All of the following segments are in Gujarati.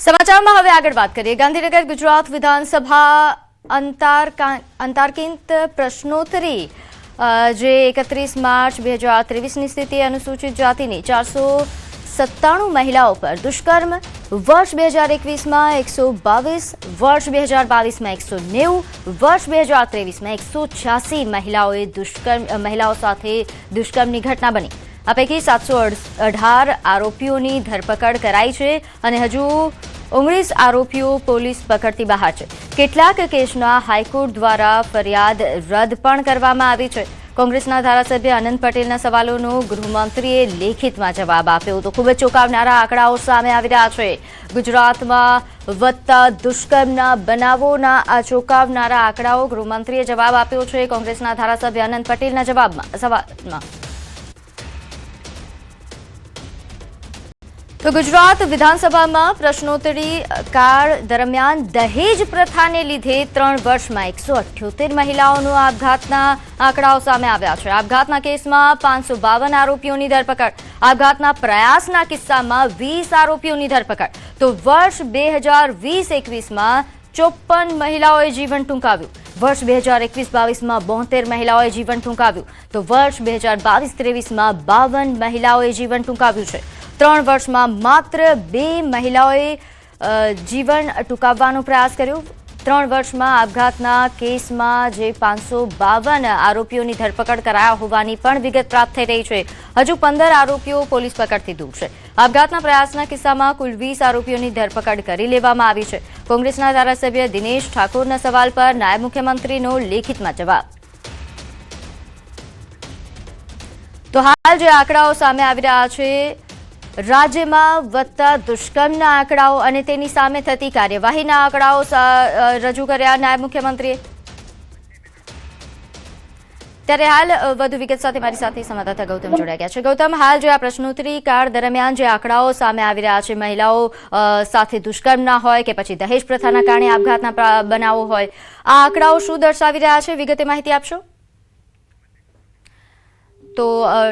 સમાચારમાં હવે આગળ વાત કરીએ. ગાંધીનગર ગુજરાત વિધાનસભા અંતર્ગત પ્રશ્નોત્તરી જે 31 માર્ચ 2023ની સ્થિતિ અનુસૂચિત જાતિની 497 મહિલાઓ પર દુષ્કર્મ, વર્ષ 2021માં 122, વર્ષ 2022માં 190, વર્ષ 2023માં 186 મહિલાઓ સાથે દુષ્કર્મની ઘટના બની. આ પૈકી 718 આરોપીઓની ધરપકડ કરાઈ છે અને હજુ 19 આરોપીઓ પોલીસ પકડતી બહાર છે. કેટલાક કેસના હાઈકોર્ટ દ્વારા ફરિયાદ રદ પણ કરવામાં આવી છે. કોંગ્રેસના ધારાસભ્ય અનંત પટેલના સવાલોનો ગૃહમંત્રીએ લેખિતમાં જવાબ આપ્યો તો ખૂબ જ ચોંકાવનારા આંકડાઓ સામે આવી રહ્યા છે. ગુજરાતમાં વધતા દુષ્કર્મના બનાવોના આ ચોંકાવનારા આંકડાઓ ગૃહમંત્રીએ જવાબ આપ્યો છે કોંગ્રેસના ધારાસભ્ય અનંત પટેલના સવાલમાં. તો ગુજરાત વિધાનસભામાં પ્રશ્નોત્તરી કાળ દરમિયાન દહેજ પ્રથાને લીધે 3 વર્ષમાં 178 મહિલાઓનો આપઘાતના આંકડાઓ સામે આવ્યા છે. આપઘાતના કેસમાં 552 આરોપીઓની ધરપકડ, આપઘાતના પ્રયાસના કિસ્સામાં 20 આરોપીઓની ધરપકડ. તો વર્ષ 2020-21માં 54 મહિલાઓએ જીવન ટૂંકાવ્યું, વર્ષ 2021-22માં 72 મહિલાઓએ જીવન ટૂંકાવ્યું, તો વર્ષ 2022-23માં 52 મહિલાઓએ જીવન ટૂંકાવ્યું છે. 3 વર્ષમાં માત્ર 2 મહિલાઓએ જીવન ટૂંકાવવાનો પ્રયાસ કર્યો. 3 વર્ષમાં આપઘાતના કેસમાં જે 552 આરોપીઓની ધરપકડ કરાયા હોવાની પણ વિગત પ્રાપ્ત થઈ રહી છે. હજુ 15 આરોપીઓ પોલીસ પકડથી દૂર છે. આપઘાતના પ્રયાસના કિસ્સામાં કુલ 20 આરોપીઓની ધરપકડ કરી લેવામાં આવી છે. કોંગ્રેસના ધારાસભ્ય દિનેશ ઠાકોરના સવાલ પર નાયબ મુખ્યમંત્રીનો લેખિતમાં જવાબ. તો હાલ જે આંકડાઓ સામે આવી રહ્યા છે, રાજ્યમાં વધતા દુષ્કર્મના આંકડાઓ અને તેની સામે થતી કાર્યવાહીના આંકડાઓ રજૂ કર્યા નાયબ મુખ્યમંત્રીએ. ત્યારે હાલ વધુ વિગત સાથે મારી સાથે સંવાદદાતા ગૌતમ જોડાઈ ગયા છે. ગૌતમ, હાલ જે આ પ્રશ્નોત્તરી કાળ દરમિયાન જે આંકડાઓ સામે આવી રહ્યા છે, મહિલાઓ સાથે દુષ્કર્મના હોય કે પછી દહેજ પ્રથાના કારણે આપઘાતના બનાવો હોય, આ આંકડાઓ શું દર્શાવી રહ્યા છે, વિગતે માહિતી આપશો? તો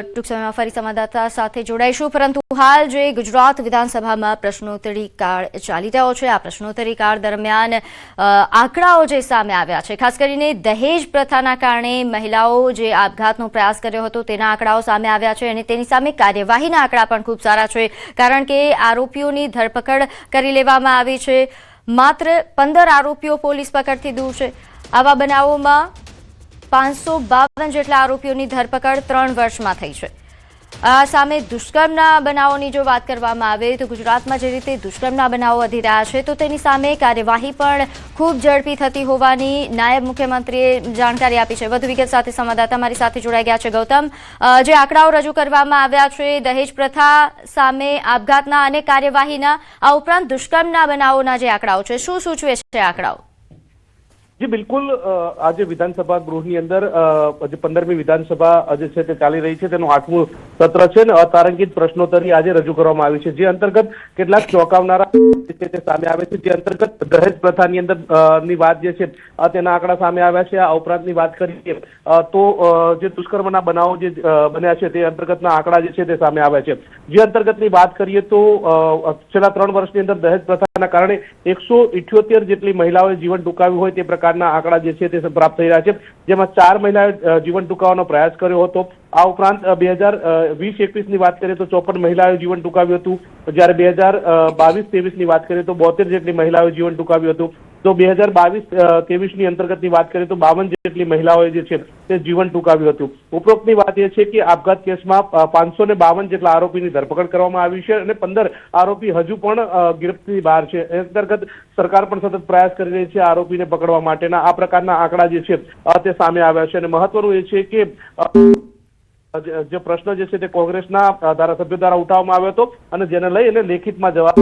ટૂંક સમયમાં ફરી સંવાદદાતા સાથે જોડાઈશું. પરંતુ હાલ જે ગુજરાત વિધાનસભામાં પ્રશ્નોત્તરી કાળ ચાલી રહ્યો છે, આ પ્રશ્નોત્તરી કાળ દરમિયાન આંકડાઓ જે સામે આવ્યા છે, ખાસ કરીને દહેજ પ્રથાના કારણે મહિલાઓ જે આપઘાતનો પ્રયાસ કર્યો હતો તેના આંકડાઓ સામે આવ્યા છે અને તેની સામે કાર્યવાહીના આંકડા પણ ખૂબ સારા છે, કારણ કે આરોપીઓની ધરપકડ કરી લેવામાં આવી છે. માત્ર 15 આરોપીઓ પોલીસ પકડથી દૂર છે. આવા બનાવોમાં 552 જેટલા આરોપીઓની ધરપકડ 3 વર્ષમાં થઈ છે. આ સામે દુષ્કર્મના બનાવોની જો વાત કરવામાં આવે તો ગુજરાતમાં જે રીતે દુષ્કર્મના બનાવો વધી રહ્યા છે, તો તેની સામે કાર્યવાહી પણ ખૂબ ઝડપી થતી હોવાની નાયબ મુખ્યમંત્રીએ જાણકારી આપી છે. વધુ વિગત સાથે સંવાદદાતા મારી સાથે જોડાઈ ગયા છે. ગૌતમ, જે આંકડાઓ રજૂ કરવામાં આવ્યા છે દહેજ પ્રથા સામે, આપઘાતના અને કાર્યવાહીના, આ ઉપરાંત દુષ્કર્મના બનાવોના જે આંકડાઓ છે, શું સૂચવે છે આંકડાઓ? જી બિલકુલ, આજે વિધાનસભા ગૃહની અંદર જે 15મી વિધાનસભા જે છે તે ચાલી રહી છે, તેનું 8મું સત્ર છે અને અતારાંકિત પ્રશ્નોત્તરી આજે રજૂ કરવામાં આવી છે, જે અંતર્ગત કેટલાક ચોંકાવનારા તે સામે આવે છે. જે અંતર્ગત દહેજ પ્રથાની અંદર ની વાત જે છે તેના આંકડા સામે આવ્યા છે. આ ઉપરાંતની વાત કરીએ તો જે દુષ્કર્મના બનાવો જે બન્યા છે તે અંતર્ગતના આંકડા જે છે તે સામે આવ્યા છે. જે અંતર્ગતની વાત કરીએ તો છેલ્લા 3 વર્ષની અંદર દહેજ પ્રથાના કારણે 178 જેટલી મહિલાઓએ જીવન ટૂંકાવ્યું હોય તે પ્રકારના આંકડા જે છે તે પ્રાપ્ત થઈ રહ્યા છે, જેમાં 4 મહિલાએ જીવન ટૂંકાવવાનો પ્રયાસ કર્યો હતો. આ ઉપરાંત 2020-21ની વાત કરીએ તો 54 મહિલાઓએ જીવન ટૂંકાવ્યું હતું, જ્યારે 2022-23ની વાત કરીએ તો 72 જેટલી મહિલાઓએ જીવન ટૂંકાવ્યું હતું. તો 2022-23ની અંતર્ગતની વાત કરીએ તો 52 જેટલી મહિલાઓએ જે છે તે જીવન ટૂંકાવ્યું હતું. ઉપરોક્તની વાત એ છે કે આપઘાત કેસમાં 552 જેટલા આરોપીની ધરપકડ કરવામાં આવી છે અને 15 આરોપી હજુ પણ ગિરફ્તની બહાર છે. એ અંતર્ગત સરકાર પણ સતત પ્રયાસ કરી રહી છે આરોપીને પકડવા માટેના. આ પ્રકારના આંકડા જે છે તે સામે આવ્યા છે અને મહત્વનું એ છે કે જે પ્રશ્ન જે છે તે કોંગ્રેસના ધારાસભ્યો દ્વારા ઉઠાવવામાં આવ્યો હતો અને જેને લઈ અને લેખિતમાં જવાબ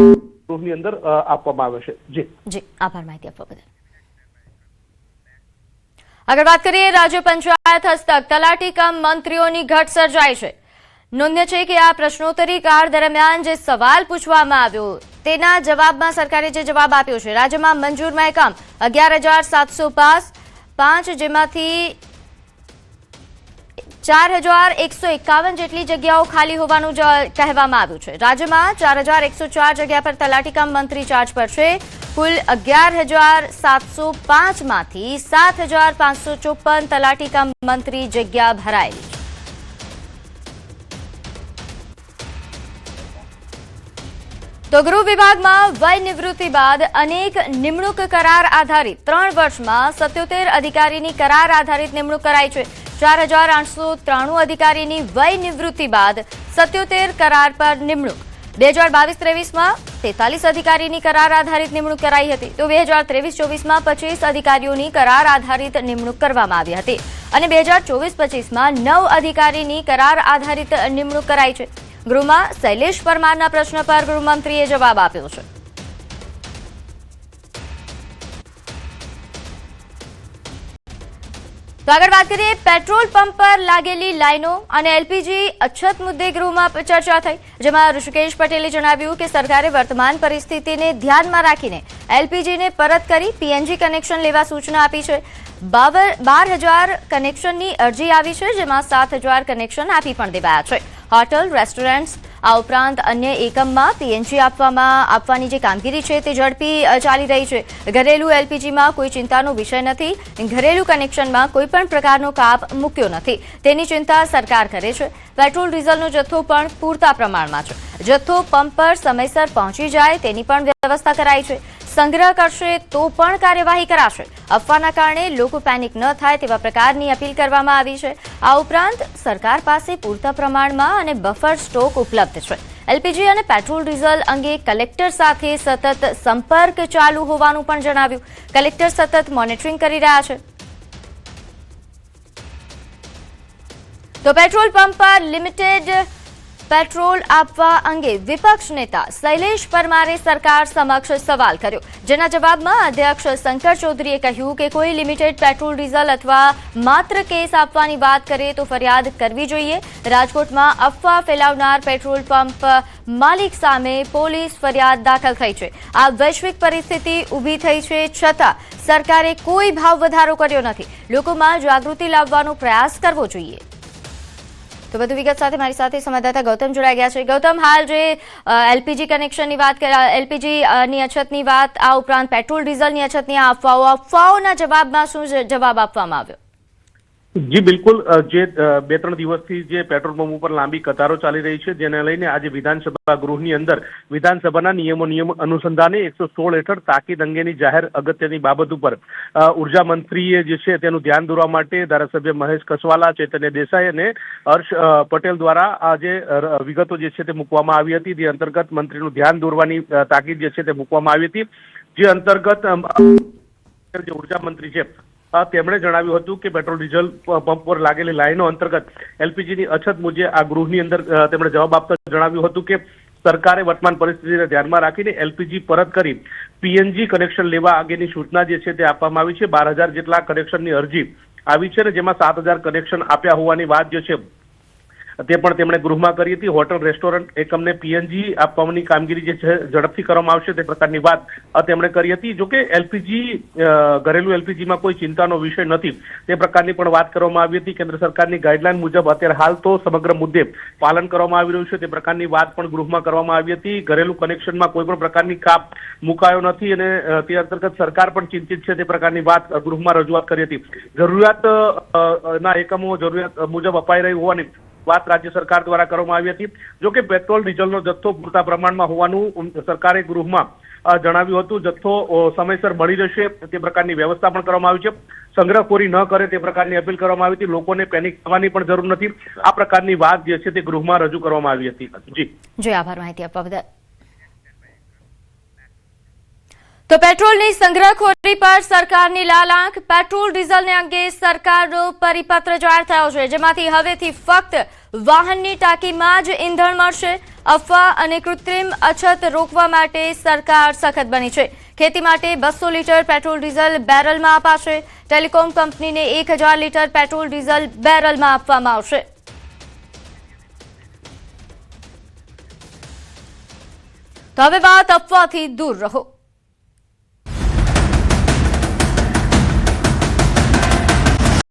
ગૃહની અંદર આપવામાં આવ્યો છે. જી આભાર માહિતી આપવા બદલ. આગળ વાત કરીએ, રાજ્ય પંચાયત હસ્તક તલાટી કમ મંત્રીઓની ઘટ સર્જાઈ છે. નોંધ્ય છે કે આ પ્રશ્નોત્તરી કાળ દરમિયાન જે સવાલ પૂછવામાં આવ્યો તેના જવાબમાં સરકારે જે જવાબ આપ્યો છે, રાજ્યમાં મંજૂર મહેકમ 11,705, જેમાંથી 4151 જેટલી જગ્યાઓ ખાલી હોવાનું કહેવામાં આવ્યું છે. રાજ્યમાં 4104 જગ્યા પર તલાટી કમ મંત્રી ચાર્જ પર છે. કુલ 11,705 માંથી 7,554 તલાટી કમ મંત્રી જગ્યા ભરાયેલી છે. તો ગૃહ વિભાગમાં વય નિવૃત્તિ બાદ અનેક નિમણૂક કરાર આધારિત 3 વર્ષમાં 77 અધિકારીની કરાર આધારિત નિમણૂક કરાઈ છે. 4,893 અધિકારીની વય નિવૃત્તિ બાદ 77 કરાર પર નિમણૂક. 2022-23માં 43 અધિકારીની કરાર આધારિત નિમણૂક કરાઈ હતી. તો 2023-24માં 25 અધિકારીઓની કરાર આધારિત નિમણૂક કરવામાં આવી હતી અને 2024-25માં 9 અધિકારીની કરાર આધારિત નિમણૂક કરાઈ છે. ગૃહમાં શૈલેષ પરમારના પ્રશ્ન પર ગૃહમંત્રીએ જવાબ આપ્યો છે. તો આગળ વાત કરીએ પેટ્રોલ પંપ પર લાગેલી લાઈનો અને એલપીજી અછત મુદ્દે ગૃહમાં ચર્ચા થઈ, જેમાં ઋષિકેશ પટેલે જણાવ્યું કે સરકારે વર્તમાન પરિસ્થિતિને ધ્યાનમાં રાખીને એલપીજીને પરત કરી પીએનજી કનેક્શન લેવા સૂચના આપી છે. 12,000 કનેક્શનની અરજી આવી છે, જેમાં 7,000 કનેક્શન આપી પણ દેવાયા છે. હોટલ, રેસ્ટોરન્ટ્સ આ ઉપરાંત અન્ય એકમમાં પીએનજી આપવાની જે કામગીરી છે તે ઝડપી ચાલી રહી છે. ઘરેલું એલપીજીમાં કોઈ ચિંતાનો વિષય નથી. ઘરેલું કનેક્શનમાં કોઈ પણ પ્રકારનો કાપ મૂક્યો નથી, તેની ચિંતા સરકાર કરે છે. પેટ્રોલ ડીઝલનો જથ્થો પણ પૂરતા પ્રમાણમાં છે. જથ્થો પંપ પર સમયસર પહોંચી જાય તેની પણ વ્યવસ્થા કરાઈ છે. સંગ્રહ કરશે તો પણ કાર્યવાહી કરાશે. અફવાના કારણે લોકો પેનિક ન થાય તેવા પ્રકારની અપીલ કરવામાં આવી છે. આ ઉપરાંત સરકાર પાસે પૂરતા પ્રમાણમાં અને બફર સ્ટોક ઉપલબ્ધ છે. એલપીજી અને પેટ્રોલ ડીઝલ અંગે કલેક્ટર સાથે સતત સંપર્ક ચાલુ હોવાનું પણ જણાવ્યું. કલેક્ટર સતત મોનિટરિંગ કરી રહ્યા છે. તો પેટ્રોલ પંપ પર લિમિટેડ પેટ્રોલ આપવા અંગે વિપક્ષ નેતા શૈલેષ પરમારે સરકાર સમક્ષ સવાલ કર્યો, જેના જવાબમાં અધ્યક્ષ શંકર ચૌધરીએ કહ્યું કે કોઈ લિમિટેડ પેટ્રોલ ડીઝલ અથવા માત્ર કેસ આપવાની વાત કરે તો ફરિયાદ કરવી જોઈએ. રાજકોટમાં અફવા ફેલાવનાર પેટ્રોલ પંપ માલિક સામે પોલીસ ફરિયાદ દાખલ થઈ છે. આ વૈશ્વિક પરિસ્થિતિ ઊભી થઈ છે, છતાં સરકારે કોઈ ભાવ વધારો કર્યો નથી. લોકોમાં જાગૃતિ લાવવાનો પ્રયાસ કરવો જોઈએ. તો વધુ વિગત સાથે મારી સાથે સંવાદદાતા ગૌતમ જોડાઈ ગયા છે. ગૌતમ, હાલ જે એલપીજી કનેક્શનની વાત, એલપીજીની અછતની વાત, આ ઉપરાંત પેટ્રોલ ડીઝલની અછતની અફવાઓના જવાબમાં શું જવાબ આપવામાં આવ્યો? જી બિલકુલ, જે 2-3 દિવસથી જે પેટ્રોલ પંપ ઉપર લાંબી કતારો ચાલી રહી છે, જેને લઈને આજે વિધાનસભા ગૃહની અંદર વિધાનસભાના નિયમ અનુસંધાને 116 હેઠળ તાકીદ અંગેની જાહેર અગત્યની બાબત ઉપર ઉર્જા મંત્રીએ જે છે તેનું ધ્યાન દોરવા માટે ધારાસભ્ય મહેશ કસવાલા, ચૈતન્ય દેસાઈ અને હર્ષ પટેલ દ્વારા આજે વિગતો જે છે તે મૂકવામાં આવી હતી. જે અંતર્ગત મંત્રીનું ધ્યાન દોરવાની તાકીદ જે છે તે મૂકવામાં આવી હતી. જે અંતર્ગત જે ઉર્જા મંત્રી છે તેમણે જણાવ્યું હતું કે પેટ્રોલ ડીઝલ પંપ પર લાગેલી લાઈનો અંતર્ગત એલપીજીની અછત મુજબ આ ગૃહની અંદર તેમણે જવાબ આપતા જણાવ્યું હતું કે સરકારે વર્તમાન પરિસ્થિતિને ધ્યાનમાં રાખીને એલપીજી પરત કરી પીએનજી કનેક્શન લેવા અંગેની સૂચના જે છે તે આપવામાં આવી છે. 12,000 જેટલા કનેક્શનની અરજી આવી છે અને જેમાં 7,000 કનેક્શન આપ્યા હોવાની વાત જે છે તે પણ તેમણે ગૃહમાં કરી હતી. હોટલ, રેસ્ટોરન્ટ એકમને પીએનજી આપવાની કામગીરી જે છે ઝડપથી કરવામાં આવશે તે પ્રકારની વાત તેમણે કરી હતી. જોકે એલપીજી, ઘરેલું એલપીજીમાં કોઈ ચિંતાનો વિષય નથી તે પ્રકારની પણ વાત કરવામાં આવી હતી. કેન્દ્ર સરકારની ગાઈડલાઈન મુજબ અત્યારે હાલ તો સમગ્ર મુદ્દે પાલન કરવામાં આવી રહ્યું છે તે પ્રકારની વાત પણ ગૃહમાં કરવામાં આવી હતી. ઘરેલું કનેક્શનમાં કોઈ પણ પ્રકારની કાપ મુકાયો નથી અને તે અંતર્ગત સરકાર પણ ચિંતિત છે તે પ્રકારની વાત ગૃહમાં રજૂઆત કરી હતી. જરૂરિયાતના એકમો જરૂરિયાત મુજબ અપાઈ રહી હોવાની વાત રાજ્ય સરકાર દ્વારા કરવામાં આવી હતી. જોકે પેટ્રોલ ડીઝલનો જથ્થો પૂરતા પ્રમાણમાં હોવાનું સરકારે ગૃહમાં જણાવ્યું હતું. જથ્થો સમયસર મળી રહેશે તે પ્રકારની વ્યવસ્થા પણ કરવામાં આવી છે. સંગ્રહખોરી ન કરે તે પ્રકારની અપીલ કરવામાં આવી હતી. લોકોને પેનિક થવાની પણ જરૂર નથી. આ પ્રકારની વાત જે છે તે ગૃહમાં રજૂ કરવામાં આવી હતી. જી આભાર માહિતી આપવા બદલ. તો પેટ્રોલની સંગ્રહખોરી પર સરકારની લાલ આંખ. પેટ્રોલ ડીઝલને અંગે સરકારનો પરિપત્ર જાહેર થયો છે, જેમાંથી હવેથી ફક્ત વાહનની ટાંકીમાં જ ઈંધણ મળશે. અફવા અને કૃત્રિમ અછત રોકવા માટે સરકાર સખત બની છે. ખેતી માટે 200 લીટર પેટ્રોલ ડીઝલ બેરલમાં અપાશે. ટેલિકોમ કંપનીને 1,000 લીટર પેટ્રોલ ડીઝલ બેરલમાં આપવામાં આવશે. તો હવે વાત અફવાથી દૂર રહો.